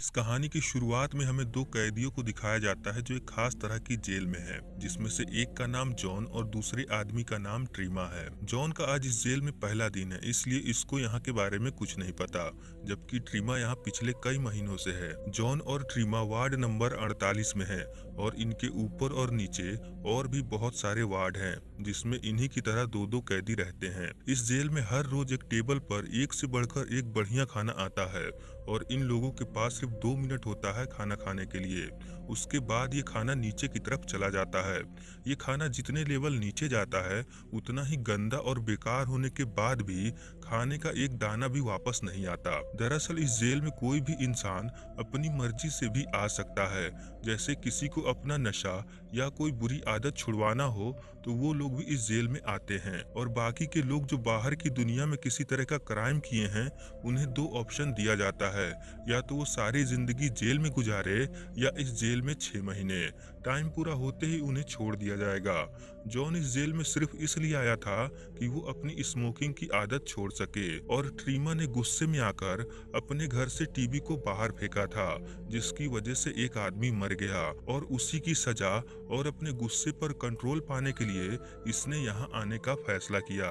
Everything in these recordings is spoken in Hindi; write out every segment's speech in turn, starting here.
इस कहानी की शुरुआत में हमें दो कैदियों को दिखाया जाता है जो एक खास तरह की जेल में है, जिसमें से एक का नाम जॉन और दूसरे आदमी का नाम ट्रीमा है। जॉन का आज इस जेल में पहला दिन है, इसलिए इसको यहाँ के बारे में कुछ नहीं पता, जबकि ट्रीमा यहाँ पिछले कई महीनों से है। जॉन और ट्रीमा वार्ड नंबर 48 में है और इनके ऊपर और नीचे और भी बहुत सारे वार्ड हैं, जिसमें इन्हीं की तरह दो दो कैदी रहते हैं। इस जेल में हर रोज एक टेबल पर एक से बढ़कर एक बढ़िया खाना आता है और इन लोगों के पास सिर्फ 2 मिनट होता है खाना खाने के लिए। उसके बाद ये खाना नीचे की तरफ चला जाता है। ये खाना जितने लेवल नीचे जाता है उतना ही गंदा और बेकार होने के बाद भी खाने का एक दाना भी वापस नहीं आता। दरअसल इस जेल में कोई भी इंसान अपनी मर्जी से भी आ सकता है। जैसे किसी को अपना नशा या कोई बुरी आदत छुड़वाना हो तो वो लोग भी इस जेल में आते हैं, और बाकी के लोग जो बाहर की दुनिया में किसी तरह का क्राइम किए हैं उन्हें दो ऑप्शन दिया जाता है, या तो वो सारी जिंदगी जेल में गुजारे या इस जेल में 6 महीने। टाइम पूरा होते ही उन्हें छोड़ दिया जाएगा। जॉन इस जेल में सिर्फ इसलिए आया था कि वो अपनी स्मोकिंग की आदत छोड़ सके, और ट्रीमा ने गुस्से में आकर अपने घर से टीवी को बाहर फेंका था, जिसकी वजह से एक आदमी मर गया, और उसी की सजा और अपने गुस्से पर कंट्रोल पाने के लिए इसने यहाँ आने का फैसला किया।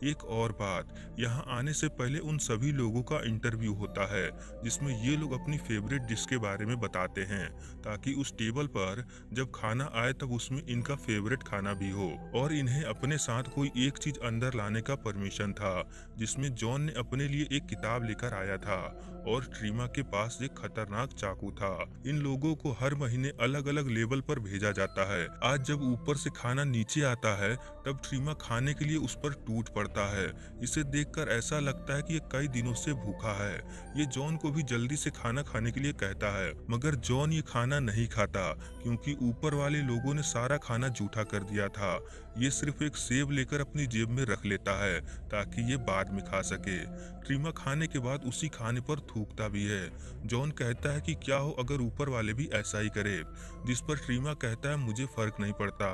एक और बात, यहाँ आने से पहले उन सभी लोगों का इंटरव्यू होता है, जिसमें ये लोग अपनी फेवरेट डिश के बारे में बताते हैं, ताकि उस टेबल पर जब खाना आए तब उसमें इनका फेवरेट खाना भी हो। और इन्हें अपने साथ कोई एक चीज अंदर लाने का परमिशन था, जिसमें जॉन ने अपने लिए एक किताब लेकर आया था और ट्रीमा के पास एक खतरनाक चाकू था। इन लोगों को हर महीने अलग अलग लेवल पर भेजा जाता है। आज जब ऊपर से खाना नीचे आता है तब ट्रीमा खाने के लिए उस पर टूट पड़ता है। इसे देखकर ऐसा लगता है कि ये कई दिनों से भूखा है। ये जॉन को भी जल्दी से खाना खाने के लिए कहता है, मगर जॉन ये खाना नहीं खाता क्योंकि ऊपर वाले लोगों ने सारा खाना जूठा कर दिया था। ये सिर्फ एक सेब लेकर अपनी जेब में रख लेता है ताकि ये बाद में खा सके। ट्रीमा खाने के बाद उसी खाने पर थूकता भी है। जॉन कहता है कि क्या हो अगर ऊपर वाले भी ऐसा ही करे, जिस पर ट्रीमा कहता है मुझे फर्क नहीं पड़ता।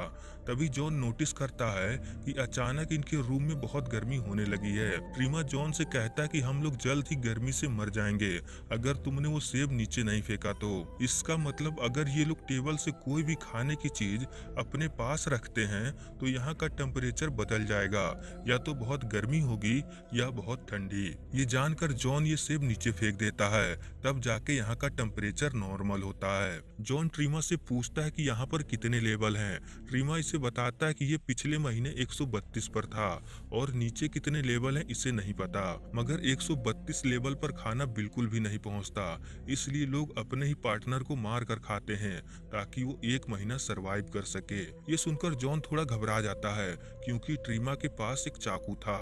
तभी जॉन नोटिस करता है कि अचानक इनके रूम में बहुत गर्मी होने लगी है। ट्रीमा जॉन से कहता है कि हम लोग जल्द ही गर्मी से मर जाएंगे अगर तुमने वो सेब नीचे नहीं फेंका तो। इसका मतलब अगर ये लोग टेबल से कोई भी खाने की चीज अपने पास रखते हैं तो यहाँ का टेम्परेचर बदल जाएगा, या तो बहुत गर्मी होगी या बहुत ठंडी। ये जानकर जॉन ये सेब नीचे फेंक देता है, तब जाके यहाँ का टेम्परेचर नॉर्मल होता है। जॉन ट्रीमा से पूछता है कि यहाँ पर कितने लेवल हैं। ट्रीमा इसे बताता है कि ये पिछले महीने 132 पर था और नीचे कितने लेवल हैं इसे नहीं पता, मगर 132 लेवल पर खाना बिल्कुल भी नहीं पहुंचता, इसलिए लोग अपने ही पार्टनर को मार कर खाते हैं ताकि वो 1 महीना सरवाइव कर सके। ये सुनकर जॉन थोड़ा घबरा जाता है क्योंकि ट्रीमा के पास एक चाकू था।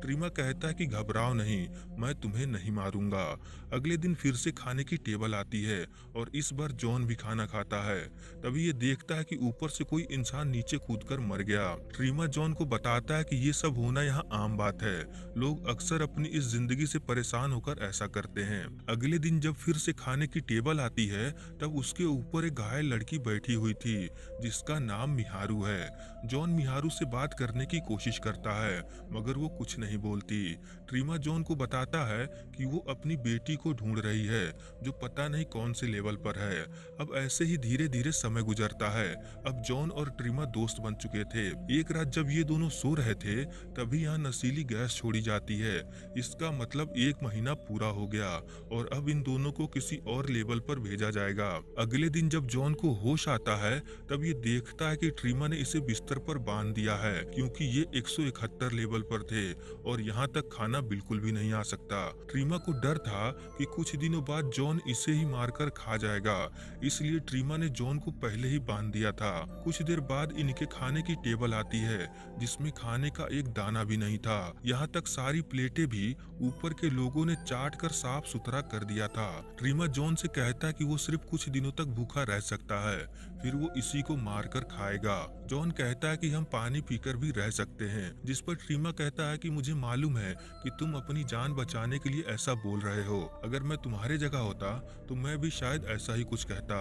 ट्रीमा कहता है कि घबराओ नहीं, मैं तुम्हें नहीं मारूंगा। अगले दिन फिर से खाने की टेबल आती है और इस बार जॉन भी खाना खाता है। तभी ये देखता है कि ऊपर से कोई इंसान नीचे कूदकर मर गया। ट्रीमा जॉन को बताता है कि ये सब होना यहाँ आम बात है, लोग अक्सर अपनी इस जिंदगी से परेशान होकर ऐसा करते हैं। अगले दिन जब फिर से खाने की टेबल आती है तब उसके ऊपर एक घायल लड़की बैठी हुई थी जिसका नाम मिहारू है। जॉन मिहारू से बात करने की कोशिश करता है मगर वो कुछ नहीं बोलती। ट्रीमा जॉन को बताता है कि वो अपनी बेटी को ढूंढ रही है जो पता नहीं कौन से लेवल पर है। अब ऐसे ही धीरे धीरे समय गुजरता है। अब जॉन और ट्रीमा दोस्त बन चुके थे। एक रात जब ये दोनों सो रहे थे तभी यहाँ नशीली गैस छोड़ी जाती है। इसका मतलब 1 महीना पूरा हो गया और अब इन दोनों को किसी और लेवल पर भेजा जाएगा। अगले दिन जब जॉन को होश आता है तब ये देखता है कि ट्रीमा ने इसे बिस्तर पर बांध दिया है क्योंकि ये 171 लेवल पर थे और यहाँ तक खाना बिल्कुल भी नहीं आ सकता। ट्रीमा को डर था कि कुछ दिनों बाद जॉन इसे ही मारकर खा जाएगा, इसलिए ट्रीमा ने जॉन को पहले ही बांध दिया था। कुछ देर बाद इनके खाने की टेबल आती है जिसमें खाने का एक दाना भी नहीं था। यहाँ तक सारी प्लेटें भी ऊपर के लोगों ने चाट कर साफ सुथरा कर दिया था। ट्रीमा जॉन से कहता है कि वो सिर्फ कुछ दिनों तक भूखा रह सकता है, फिर वो इसी को मारकर खाएगा। जॉन कहता है कि हम हम पानी पीकर भी रह सकते हैं। जिस पर ट्रीमा कहता है कि मुझे मालूम है कि तुम अपनी जान बचाने के लिए ऐसा बोल रहे हो। अगर मैं तुम्हारे जगह होता तो मैं भी शायद ऐसा ही कुछ कहता।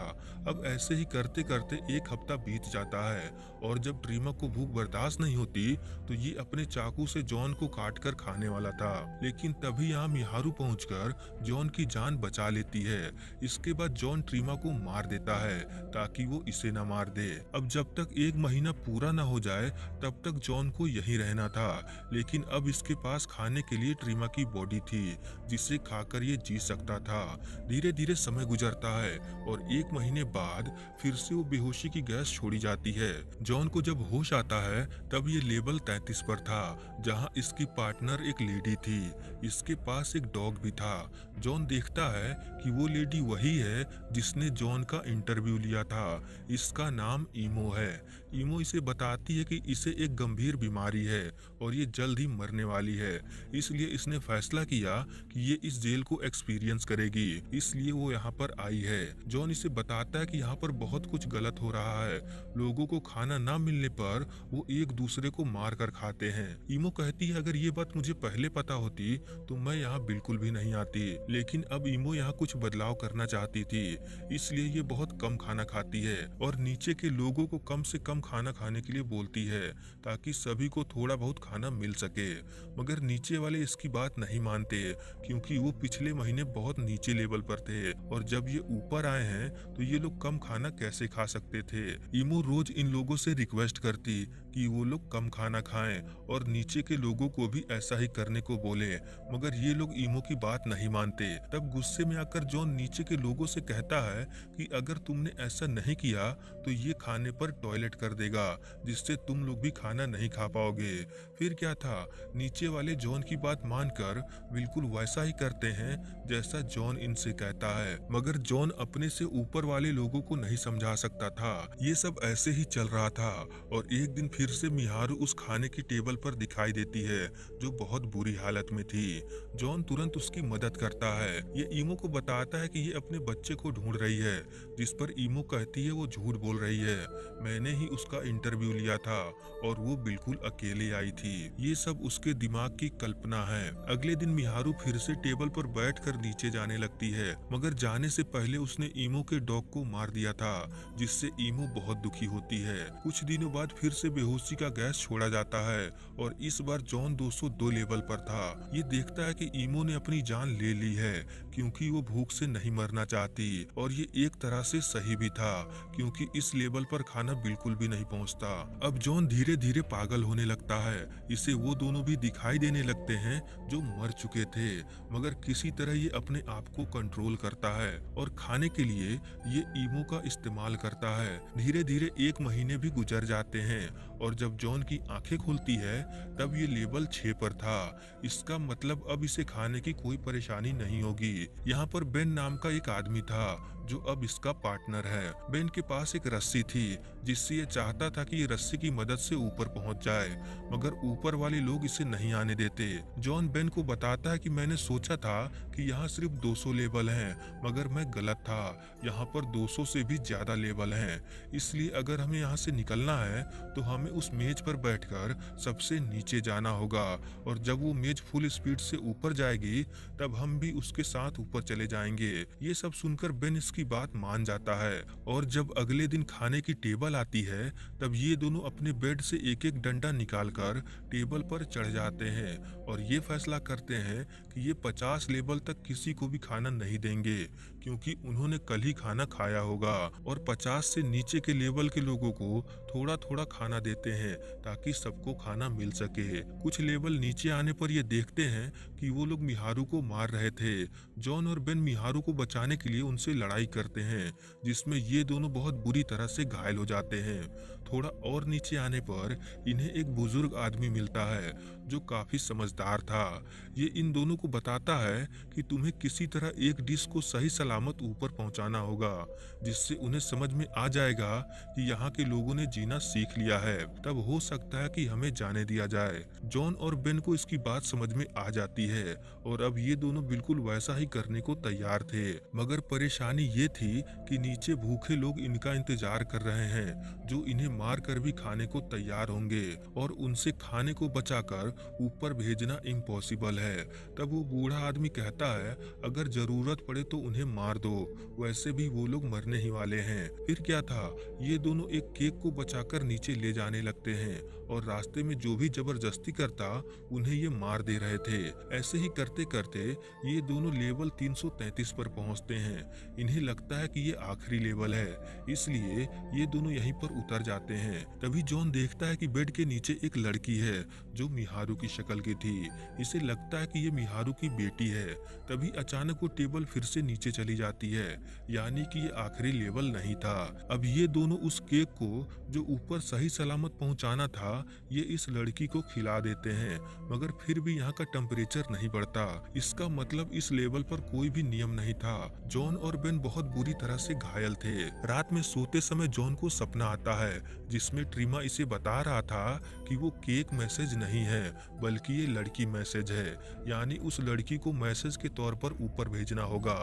अब ऐसे ही करते करते एक हफ्ता बीत जाता है और जब ट्रीमा को भूख बर्दाश्त नहीं होती तो ये अपने चाकू से जॉन को काट कर खाने वाला था, लेकिन तभी यहाँ मिहारू पहुंचकर जॉन की जान बचा लेती है। इसके बाद जॉन ट्रीमा को मार देता है ताकि वो इसे न मार दे। अब जब तक 1 महीना पूरा न हो जाए तब तक जॉन को यहीं रहना था, लेकिन अब इसके पास खाने के लिए ट्रीमा की बॉडी थी जिसे खाकर ये जी सकता था। धीरे धीरे समय गुजरता है और 1 महीने बाद फिर से वो बेहोशी की गैस छोड़ी जाती है। जॉन को जब होश आता है तब ये लेवल 33 पर था, जहां इसकी पार्टनर एक लेडी थी। इसके पास एक डॉग भी था। जॉन देखता है कि वो लेडी वही है जिसने जॉन का इंटरव्यू लिया था। इसका नाम ईमो है। ईमो इसे बताती है कि इसे एक गंभीर बीमारी है और ये जल्द ही मरने वाली है, इसलिए इसने फैसला किया कि ये इस जेल को एक्सपीरियंस करेगी, इसलिए वो यहाँ पर आई है। जॉन इसे बताता है कि यहाँ पर बहुत कुछ गलत हो रहा है। लोगों को खाना ना मिलने पर वो एक दूसरे को मार कर खाते हैं। ईमो कहती है अगर ये बात मुझे पहले पता होती तो मैं यहाँ बिल्कुल भी नहीं आती, लेकिन अब ईमो यहाँ कुछ बदलाव करना चाहती थी, इसलिए ये बहुत कम खाना खाती है और नीचे के लोगों को कम से कम खाना खाने के लिए बोलती है ताकि सभी को थोड़ा बहुत खाना मिल सके। मगर नीचे वाले इसकी बात नहीं मानते क्योंकि वो पिछले महीने बहुत नीचे लेवल पर थे और जब ये ऊपर आए हैं तो ये लोग कम खाना कैसे खा सकते थे। ईमो रोज इन लोगों से रिक्वेस्ट करती कि वो लोग कम खाना खाएं और नीचे के लोगों को भी ऐसा ही करने को बोले, मगर ये लोग ईमो की बात नहीं मानते। तब गुस्से में आकर जॉन नीचे के लोगों से कहता है कि अगर तुमने ऐसा नहीं किया तो ये खाने पर टॉयलेट कर देगा, जिससे तुम लोग भी खाना नहीं खा पाओगे। फिर क्या था, नीचे वाले जॉन की बात मानकर बिल्कुल वैसा ही करते हैं जैसा जॉन इनसे कहता है, मगर जॉन अपने से ऊपर वाले लोगों को नहीं समझा सकता था। ये सब ऐसे ही चल रहा था और एक दिन फिर से मिहारू उस खाने की टेबल पर दिखाई देती है जो बहुत बुरी हालत में थी। जॉन तुरंत उसकी मदद करता है। ये ईमो को बताता है कि ये अपने बच्चे को ढूंढ रही है, जिस पर ईमो कहती है वो झूठ बोल रही है, मैंने ही उसका इंटरव्यू लिया था और वो बिल्कुल अकेले आई थी। ये सब उसके दिमाग की कल्पना है। अगले दिन मिहारू फिर से टेबल पर बैठकर नीचे जाने लगती है, मगर जाने से पहले उसने ईमो के डॉग को मार दिया था, जिससे ईमो बहुत दुखी होती है। कुछ दिनों बाद फिर से बेहोशी का गैस छोड़ा जाता है और इस बार जॉन 202 लेवल पर था। ये देखता है कि ईमो ने अपनी जान ले ली है क्योंकि वो भूख से नहीं मरना चाहती और ये एक तरह से सही भी था क्योंकि इस लेवल पर खाना बिल्कुल भी नहीं पहुंचता। अब जॉन धीरे धीरे पागल होने लगता है। इसे वो दोनों भी दिखाई देने लगते हैं जो मर चुके थे, मगर किसी तरह ये अपने आप को कंट्रोल करता है और खाने के लिए ये ईमो का इस्तेमाल करता है। धीरे धीरे 1 महीने भी गुजर जाते हैं और जब जॉन की आंखें खुलती है तब ये लेवल 6 पर था। इसका मतलब अब इसे खाने की कोई परेशानी नहीं होगी। यहाँ पर बेन नाम का एक आदमी था जो अब इसका पार्टनर है। बेन के पास एक रस्सी थी जिससे ये चाहता था कि ये रस्सी की मदद से ऊपर पहुंच जाए, मगर ऊपर वाले लोग इसे नहीं आने देते। जॉन बेन को बताता है कि मैंने सोचा था कि यहाँ सिर्फ 200 लेवल हैं, मगर मैं गलत था, यहाँ पर 200 से भी ज्यादा लेवल हैं। इसलिए अगर हमें यहाँ से निकलना है तो हमें उस मेज पर बैठकर सबसे नीचे जाना होगा और जब वो मेज फुल स्पीड से ऊपर जाएगी तब हम भी उसके साथ ऊपर चले जाएंगे। ये सब सुनकर बेन इसकी बात मान जाता है और जब अगले दिन खाने की टेबल आती है तब ये दोनों अपने बेड से एक एक डंडा निकालकर टेबल पर चढ़ जाते हैं और ये फैसला करते हैं कि ये 50 लेवल तक किसी को भी खाना नहीं देंगे क्योंकि उन्होंने कल ही खाना खाया होगा और 50 से नीचे के लेवल के लोगों को थोड़ा थोड़ा खाना देते हैं ताकि सबको खाना मिल सके। कुछ लेवल नीचे आने पर ये देखते हैं कि वो लोग मिहारू को मार रहे थे। जॉन और बेन मिहारू को बचाने के लिए उनसे लड़ाई करते हैं जिसमें ये दोनों बहुत बुरी तरह से घायल हो जाते हैं। थोड़ा और नीचे आने पर इन्हें एक बुजुर्ग आदमी मिलता है जो काफी समझदार था। ये इन दोनों को बताता है कि तुम्हें किसी तरह एक डिश को सही सलामत ऊपर पहुंचाना होगा जिससे उन्हें समझ में आ जाएगा कि यहाँ के लोगों ने जीना सीख लिया है, तब हो सकता है कि हमें जाने दिया जाए। जॉन और बेन को इसकी बात समझ में आ जाती है और अब ये दोनों बिल्कुल वैसा ही करने को तैयार थे, मगर परेशानी ये थी कि नीचे भूखे लोग इनका इंतजार कर रहे हैं जो जो इन्हें मार कर भी खाने को तैयार होंगे और उनसे खाने को बचाकर ऊपर भेजना इम्पॉसिबल है। तब वो बूढ़ा आदमी कहता है अगर जरूरत पड़े तो उन्हें मार दो, वैसे भी वो लोग मरने ही वाले हैं। फिर क्या था, ये दोनों एक केक को बचाकर नीचे ले जाने लगते हैं और रास्ते में जो भी जबरदस्ती करता उन्हें ये मार दे रहे थे। ऐसे ही करते करते ये दोनों लेवल 333 पर पहुंचते हैं। इन्हें लगता है कि ये आखिरी लेवल है, इसलिए ये दोनों यहीं पर उतर जाते हैं। तभी जॉन देखता है कि बेड के नीचे एक लड़की है जो मिहारू की शक्ल की थी। इसे लगता है कि ये मिहारू की बेटी है। तभी अचानक वो टेबल फिर से नीचे चली जाती है, यानी कि ये आखिरी लेवल नहीं था। अब ये दोनों उस केक को जो ऊपर सही सलामत पहुंचाना था ये इस लड़की को खिला देते हैं, मगर फिर भी यहाँ का टेम्परेचर नहीं बढ़ता। इसका मतलब इस लेवल पर कोई भी नियम नहीं था। जॉन और बेन बहुत बुरी तरह से घायल थे। रात में सोते समय जॉन को सपना आता है जिसमें ट्रीमा इसे बता रहा था कि वो केक मैसेज नहीं है बल्कि ये लड़की मैसेज है, यानी उस लड़की को मैसेज के तौर पर ऊपर भेजना होगा।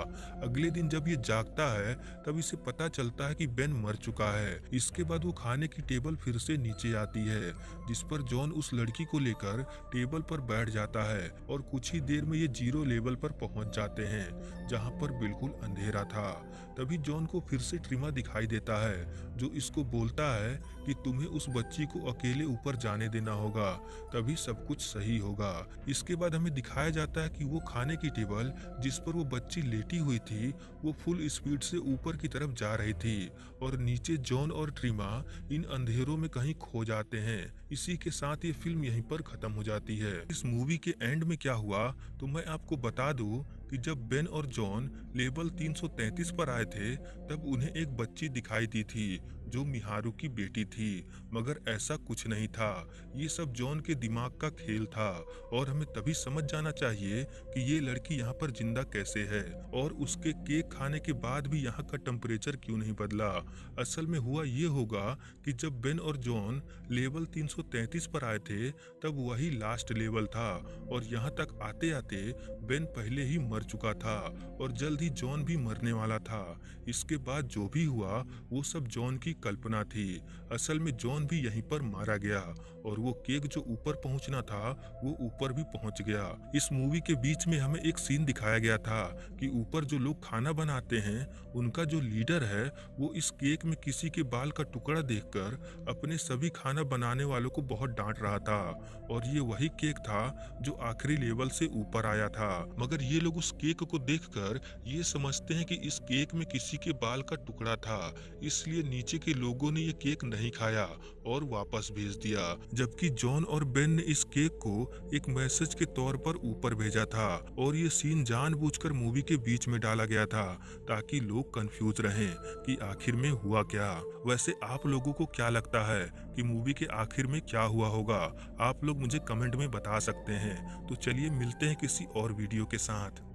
अगले दिन जब ये जागता है तब इसे पता चलता है कि बेन मर चुका है। इसके बाद वो खाने की टेबल फिर से नीचे आती है, जिस पर जॉन उस लड़की को लेकर टेबल पर बैठ जाता है और कुछ ही देर में ये 0 लेवल पर पहुंच जाते हैं जहां पर बिल्कुल अंधेरा था। तभी जॉन को फिर से ट्रीमा दिखाई देता है जो इसको बोलता है कि तुम्हें उस बच्ची को अकेले ऊपर जाने देना होगा, तभी सब कुछ सही होगा। इसके बाद हमें दिखाया जाता है कि वो खाने की टेबल जिस पर वो बच्ची लेटी हुई थी वो फुल स्पीड से ऊपर की तरफ जा रही थी और नीचे जॉन और ट्रीमा इन अंधेरों में कहीं खो जाते हैं। इसी के साथ ये फिल्म यहीं पर खत्म हो जाती है। इस मूवी के एंड में क्या हुआ तो मैं आपको बता दूं कि जब बेन और जॉन लेवल 333 पर आए थे तब उन्हें एक बच्ची दिखाई दी थी जो मिहारू की बेटी थी, मगर ऐसा कुछ नहीं था। ये सब जॉन के दिमाग का खेल था और हमें तभी समझ जाना चाहिए कि ये लड़की यहाँ पर जिंदा कैसे है और उसके केक खाने के बाद भी यहाँ का टेम्परेचर क्यों नहीं बदला। असल में हुआ ये होगा कि जब बेन और जॉन लेवल 333 पर आए थे तब वही लास्ट लेवल था और यहाँ तक आते आते बेन पहले ही मर चुका था और जल्द ही जॉन भी मरने वाला था। इसके बाद जो भी हुआ वो सब जॉन की कल्पना थी। असल में जॉन भी यहीं पर मारा गया और वो केक जो ऊपर पहुंचना था वो ऊपर भी पहुंच गया। इस मूवी के बीच में हमें एक सीन दिखाया गया था कि ऊपर जो लोग खाना बनाते हैं उनका जो लीडर है वो इस केक में किसी के बाल का टुकड़ा देखकर अपने सभी खाना बनाने वालों को बहुत डांट रहा था और ये वही केक था जो आखिरी लेवल से ऊपर आया था। मगर ये लोग उस केक को देखकर ये समझते हैं कि इस केक में किसी के बाल का टुकड़ा था, इसलिए नीचे के लोगों ने ये केक नहीं खाया और वापस भेज दिया, जबकि जॉन और बेन ने इस केक को एक मैसेज के तौर पर ऊपर भेजा था और ये सीन जानबूझकर मूवी के बीच में डाला गया था ताकि लोग कंफ्यूज रहें कि आखिर में हुआ क्या। वैसे आप लोगों को क्या लगता है कि मूवी के आखिर में क्या हुआ होगा? आप लोग मुझे कमेंट में बता सकते हैं। तो चलिए मिलते हैं किसी और वीडियो के साथ।